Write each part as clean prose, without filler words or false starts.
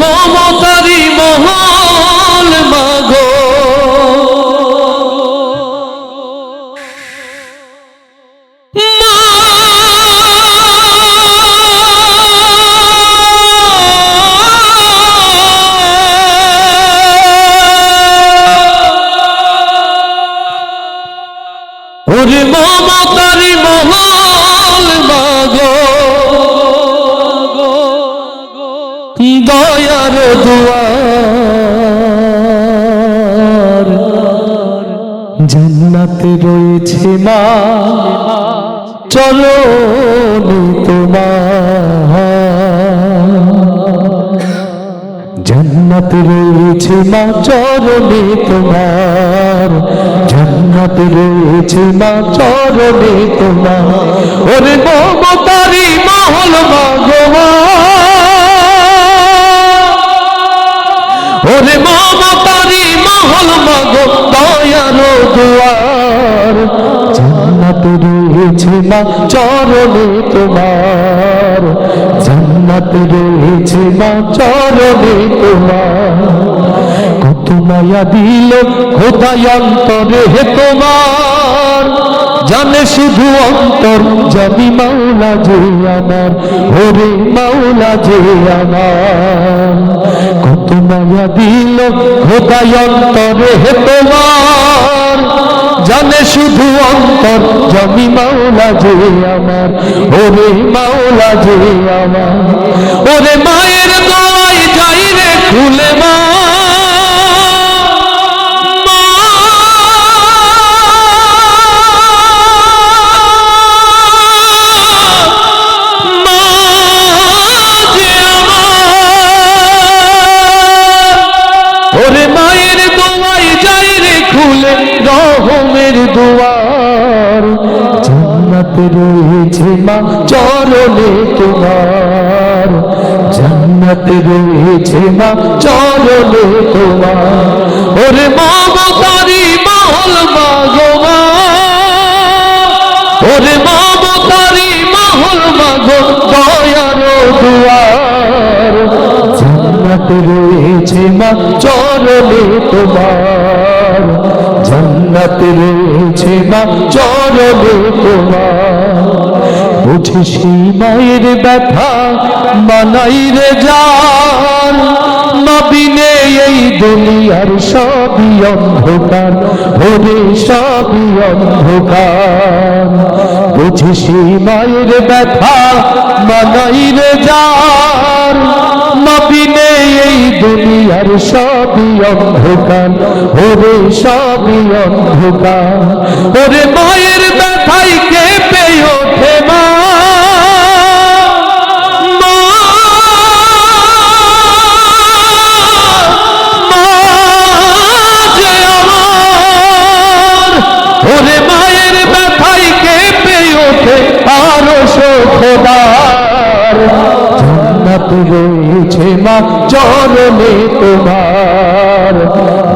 মমতারি মহল মাগো ওরে মমতারি মহল মাগো দয়ার দুয়ার জান্নাতে রয়েছে মা চরণে তোমার জান্নাতে রয়েছে মা চরণে তোমার জান্নাতে রয়েছে মা চরণে তোমার ওরে মমতারি মহল মাগো ওরে মমতারি মহল মাগো দয়ার দুয়ার জান্নাতে রয়েছে মা চরণে তোমার জান্নাতে রয়েছে মা চরণে তোমার কত মায়া দিল খোদাই অন্তরে হে তোমার জানে শুধু অন্তর জানি মাওলা যে আমার ওরে মাওলা যে আমার কত মায়া দিল খোদাই অন্তরে হে তোমার জানে শুধু অন্তর জানি মাওলা যে আমার ওরে মাওলা যে আমার ওরে মায়ের দোয়াই যাই রে খুলে মা রহমের দুয়ার জান্নাতে রয়েছে মা চরণে তোমার জান্নাতে রয়েছে মা চরণে তোমার ওরে মমতারি মহল মাগো মা ওরে মমতারি মহল মাগো দয়ার দুয়ার জান্নাতে রয়েছে মা চরণে তোমার জান্নাতে রয়েছে মা চরণে তোমার বুঝি সেই মায়ের ব্যথা মানাই রে জান নবিনে এই দুনিয়ার সবই অন্ধকার ওরে সবই অন্ধকার বুঝি সেই মায়ের ব্যথা মানাই রে জান নবিনে এই দুনিয়ার সবই অন্ধকার ওরে সবই অন্ধকার ওরে মায়ের ব্যথাই কেঁপে ওঠে মা যে আমার ওরে মায়ের ব্যথাই কেঁপে ওঠে আরো খোদার জান্নাতে রয়েছে মা চরণে তোমার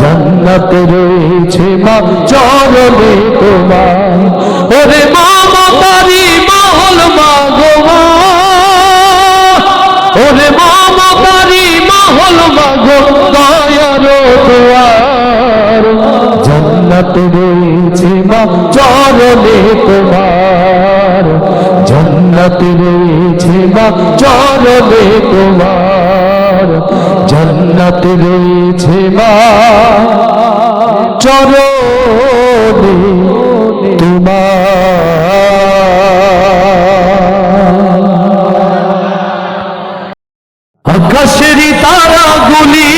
জান্নাতে রয়েছে মা চরণে তোমার ওরে মমতারি মহল মাগো মা ওরে মমতারি মহল মাগো দয়ার দুয়ার জান্নাতে রয়েছে মা চরণে তোমার জান্নাতে রয়েছে মা চরণে তোমার জান্নাতে রয়েছে মা চরণে তোমার আকাশেরই তারাগুলি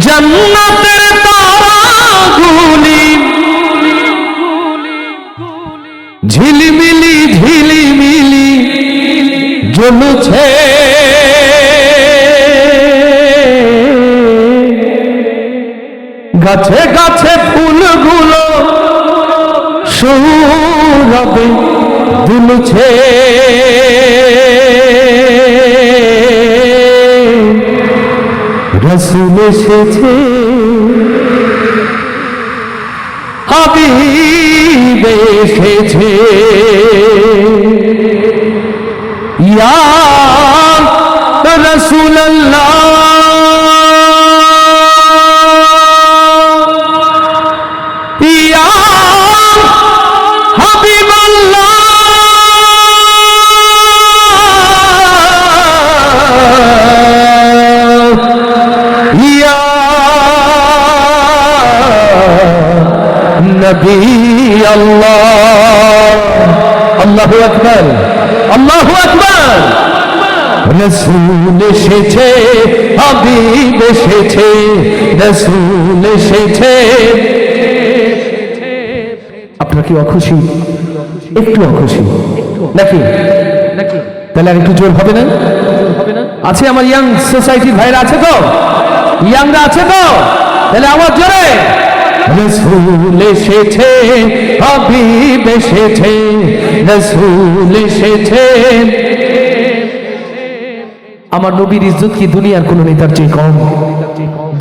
জান্নাতের তারাগুলি ঝিলিমিলি ঝিলিমিলি জ্বলছে গাছে গাছে ফুলগুলো সৌরভে দুলছে রসুল এসেছে হাবিব এসেছে আকবার, আল্লাহু আকবার। রসুল এসেছে, হাবিব এসেছে, রসুল এসেছে। আপনারা কি অখুশি? একটু অখুশি নাকি? তাহলে আর একটু জোর হবে না? আছে আমার ইয়াং সোসাইটির ভাইরা আছে তো? ইয়াংরা আছে তো? তাহলে আমার জোরে রসুল এসেছে, হাবিব এসেছে, রসুল এসেছে। আমার নবীর ইজ্জত কি দুনিয়ার কোন নেতার চেয়ে কম?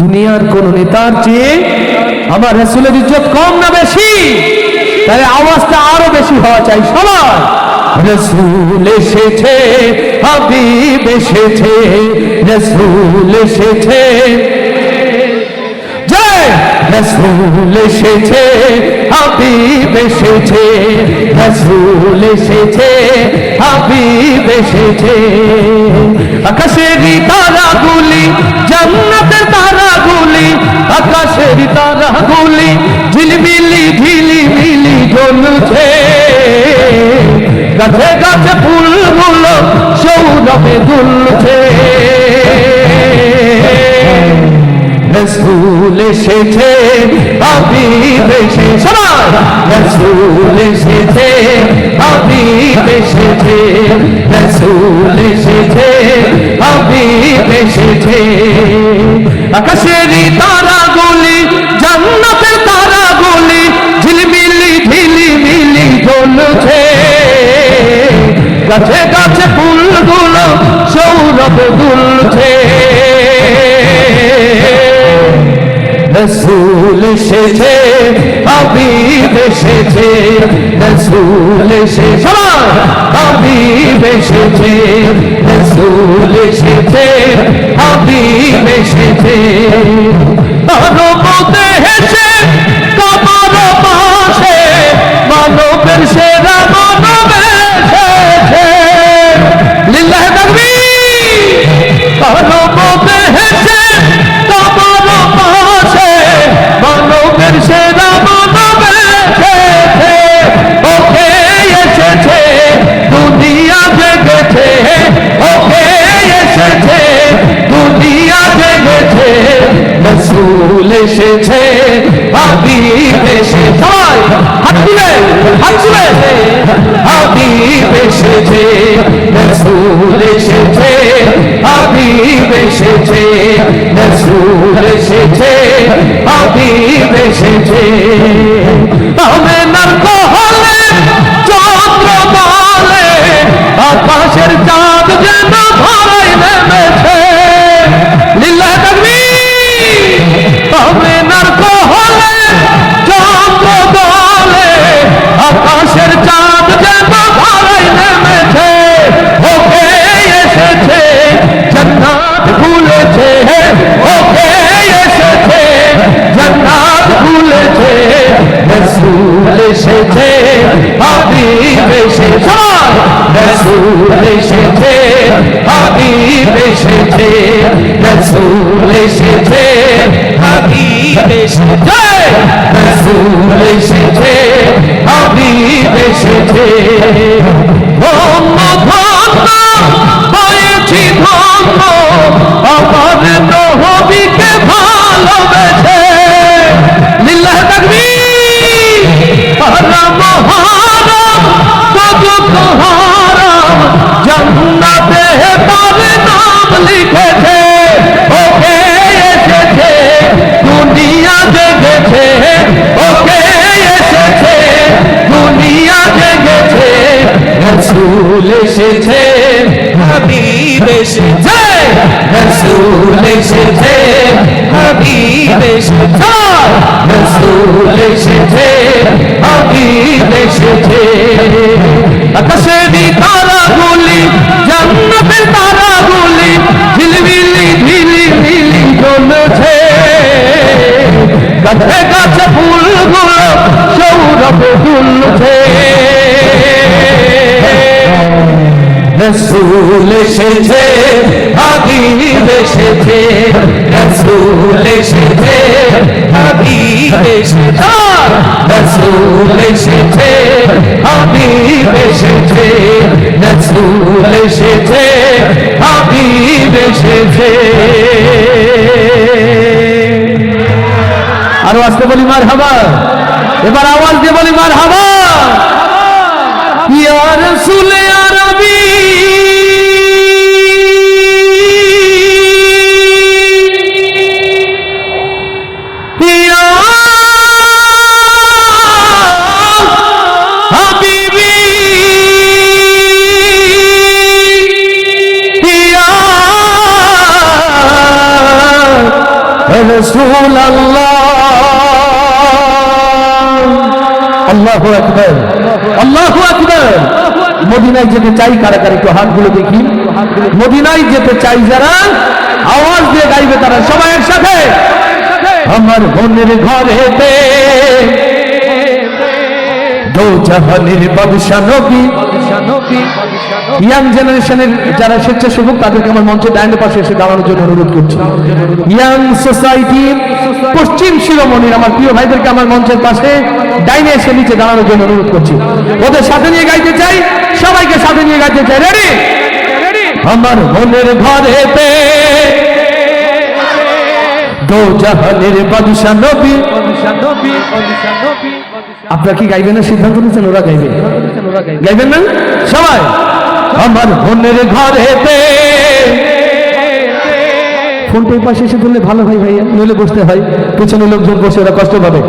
দুনিয়ার কোন নেতার চেয়ে আমার রাসূলের ইজ্জত কম না বেশি? তাহলে আওয়াজটা আরো বেশি হওয়া চাই সবার। রসুল এসেছে, হাবিব এসেছে, রসুল এসেছে, জয় রসুল এসেছে, হাবিব এসেছে, রসুল এসেছে, হাবিব এসেছে। আকাশের তারাগুলি, জান্নাতের তারাগুলি, আকাশের তারাগুলি ঝিলমিলি ঝিলিমিলি জ্বলছে। গাছে গাছে ফুলগুলো সৌরভে দুলছে। রসুল এসেছে, হাবিব এসেছে, সবাই রসুল এসেছে, হাবিব এসেছে, রসুল এসেছে, হাবিব এসেছে। আকাশের তারাগুলি, জান্নাতের তারাগুলি ঝিলমিলি ঝিলিমিলি জ্বলছে। গাছে গাছে ফুলগুলো সৌরভে দুলছে। রসুল এসেছে, হাবিব এসেছে, রসুল এসেছে, হাবিব এসেছে, রসুল এসেছে, হাবিব এসেছে। মানবতে হেসে কবর পাশে মানবের সেরা মানব এসেছে। লিল্লাহি তাকবীর। মানবতে হেসে কবর পাশে মানবের সেরা মানব এসেছে। ওকে এসেছে, দুনিয়া জেগেছে, ওকে এসেছে, দুনিয়া জেগেছে। রসুল এসেছে, হাবিব এসেছে, সবাই হাত তুলে, হাত তুলে। হাবিব এসেছে, রসুল এসেছে, হাবিব এসেছে, রসুল এসেছে, হাবিব এসেছে। আমেনার কোলে চন্দ্র বলে, আকাশের চাঁদ যেন ধরায় নেমেছে। লিল্লাহি তাকবীর। আমেনার কোলে চন্দ্র বলে, আকাশের চাঁদ যেন ধরায় নেমেছে। ওকে এসেছে, জান্নাত খুলেছে, ওকে এসেছে, জান্নাত খুলেছে। রসুল এসেছে, হাবিব এসেছে, রসুল এসেছে, হাবিব এসেছে, রসুল এসেছে, হাবিব এসেছে, রসুল এসেছে, হাবিব এসেছে। ধন্য ধন্য হয়েছি ধন্য, আমার নবীকে ভালোবেসে। লিল্লাহি তাকবীর। হারাম হারাম কত হারাম, জান্নাতে তার নাম লিখেছে। ওকে এসেছে, দুনিয়া জেগেছে, ওকে এসেছে, দুনিয়া জেগেছে। রসুল এসেছে, হাবিব এসেছে, রসুল এসেছে, হাবিব এসেছে, রসুল এসেছে, হাবিব এসেছে। আকাশের তারাগুলি, জান্নাতের তারাগুলি ঝিলমিলি ঝিলিমিলি জ্বলছে। গাছে গাছে ফুলগুলো সৌরভে দুলছে। রসূল এসেছে হাবিব এসেছে রসূল এসেছে হাবিব এসেছে রসূল এসেছে হাবিব এসেছে রসূল এসেছে হাবিব এসেছে আরো আসতে বলি মারহাবা এবার আওয়াজ দিয়ে বলি মারহাবা ইয়া রাসূল ইয়া নবী ইয়া হাবিবি ইয়া রাসূলুল্লাহ আল্লাহু আকবার আল্লাহু আকবার মদিনায় যেতে চাই কারা কারা একটু হাতগুলো দেখি মদিনায় যেতে চাই যারা আওয়াজ দিয়ে গাইবে তারা সবাই একসাথে আমার মনের ঘরেতে দো জাহানের বাদশা নবী ইয়াং জেনারেশনের যারা স্বেচ্ছাসেবক তাদেরকে আমার মঞ্চে ডাইনের পাশে এসে দাঁড়ানোর জন্য অনুরোধ করছি ইয়াং সোসাইটি পশ্চিম শিরোমণির আমার প্রিয় ভাইদেরকে আমার মঞ্চের পাশে ডাইনে এসে নিচে দাঁড়ানোর জন্য অনুরোধ করছি ওদের সাথে নিয়ে গাইতে চাই সবাইকে সাথে নিয়ে গাইতে চাই রেডি আমার মনের ঘরেতে দো জাহানের বাদশা নবী আপনারা কি গাইবেন না সিদ্ধান্ত নিয়েছেন ওরা গাইবে গাইবেন না সবাই আমার মনের ঘরেতে ফোনটা এই পাশে এসে ধরলে ভালো হয় ভাইয়া নইলে বসতে হয় পেছনে লোকজন বসে ওরা কষ্ট পাবে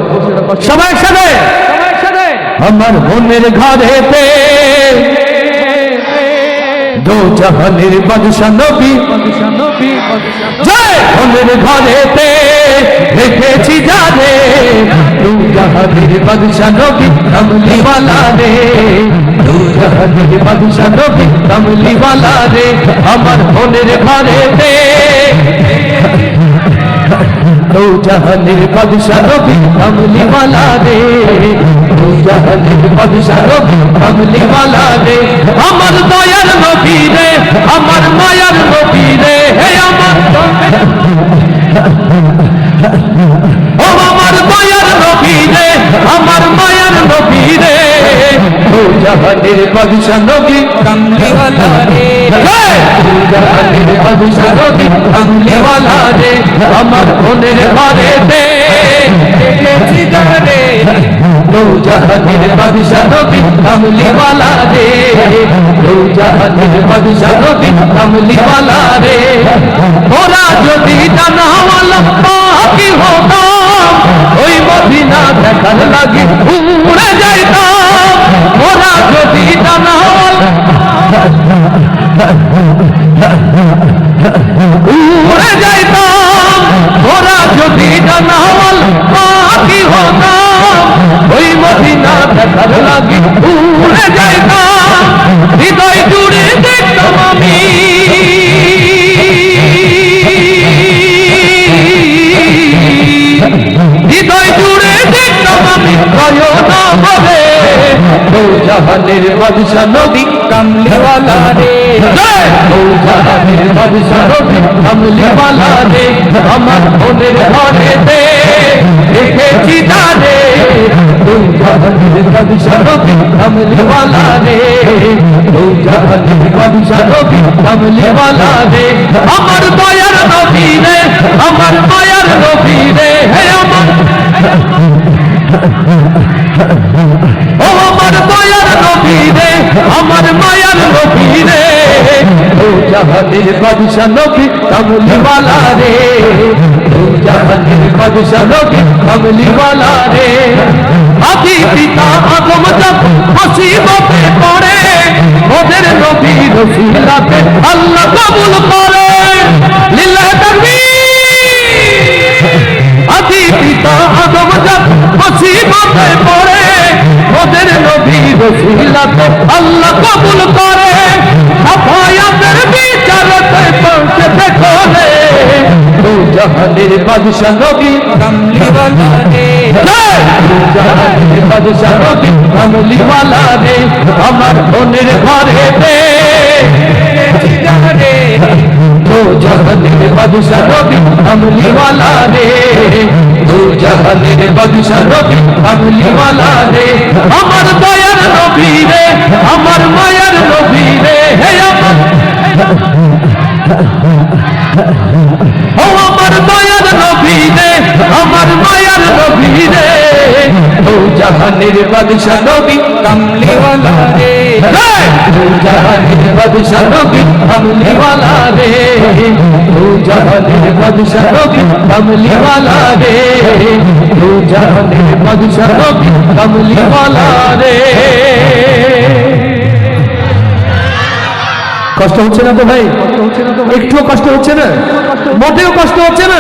সবাই একসাথে আমার মনের ঘরেতে দো জাহানের বাদশা নবী জয় মনের ঘরেতে রেখেছি যারে দো জাহানের বাদশা নবী কামলিওয়ালা রে দো জাহানের বাদশা নবী কামলিওয়ালা রে আমার মনের ঘরেতে দো জাহানের বাদশা নবী কামলিওয়ালা রে দো জাহানের বাদশা নবী কামলিওয়ালা রে আমার দয়ার নবী রে আমার মায়ার নবী রে হে আমার ও আমার দয়ার নবী রে আমার মায়ার নবী রে দো জাহানের বাদশা নবী কামলিওয়ালা রে দো জাহানের বাদশা নবী কামলিওয়ালা রে আমার মনের ঘরেতে রেখেছি যারে দো জাহানের বাদশা নবী কামলিওয়ালা রে দো জাহানের বাদশা নবী কামলিওয়ালা রে ওরা যদি জানাওয়ালা পাকি হতাম ওই মদিনা দেখার লাগি উড়ে যাইতাম ওরা যদি জানাওয়ালা উড়ে যাইতাম ওরা যদি জানাওয়াল পাখি হতাম ওই মদিনা দেখার লাগি উড়ে যাইতাম হৃদয় জুড়ে দেখতাম আমি হৃদয় জুড়ে দেখতাম আমি নয়না ভরে দো জাহানের বাদশা নবী কামলিওয়ালা রে দো জাহানের বাদশা নবী কামলিওয়ালা রে আমার মনের ঘরেতে রেখেছি যারে দো জাহানের বাদশা নবী কামলিওয়ালা রে দো জাহানের বাদশা নবী কামলিওয়ালা রে আমার দয়ার নবী রে আমার মায়ার নবী রে হে আমার ও আমার দয়ার নবী রে আমার মায়ার নবী রে দো জাহানের বাদশা নবী কামলিওয়ালা রে দো জাহানের বাদশা নবী কামলিওয়ালা রে আদি পিতা আদম যখন মুসিবতে পড়ে ওদের নবী রসুলাতে আল্লাহ কবুল করে লিল্লাহি তাকবীর আদি পিতা আদম যখন মুসিবতে পড়ে ওদের নবী রসুলাতে আল্লাহ কবুল করে সাফায়াতের বিচারতে পৌঁছেছে কোলে দো জাহানের বাদশা নবী কামলিওয়ালা রে দো জাহানের বাদশা নবী কামলিওয়ালা রে আমার মনের ঘরেতে বাদশা নবী কামলি ওয়ালা রে দু জাহানের বাদশা নবী কামলি ওয়ালা রে আমার দয়ার নবী রে আমার মায়ার নবী রে হে আমার ও আমার দয়ার নবী রে আমার মায়ার নবী রে দু জাহানের বাদশা নবী কামলি ওয়ালা রে দু জাহানের বাদশা নবী কামলি ওয়ালা রে দু জাহানের বাদশা নবী কামলি ওয়ালা রে দু জাহানের বাদশা নবী কামলি ওয়ালা রে কষ্ট হচ্ছে না তো ভাই একটুও কষ্ট হচ্ছে না মোটেও কষ্ট হচ্ছে না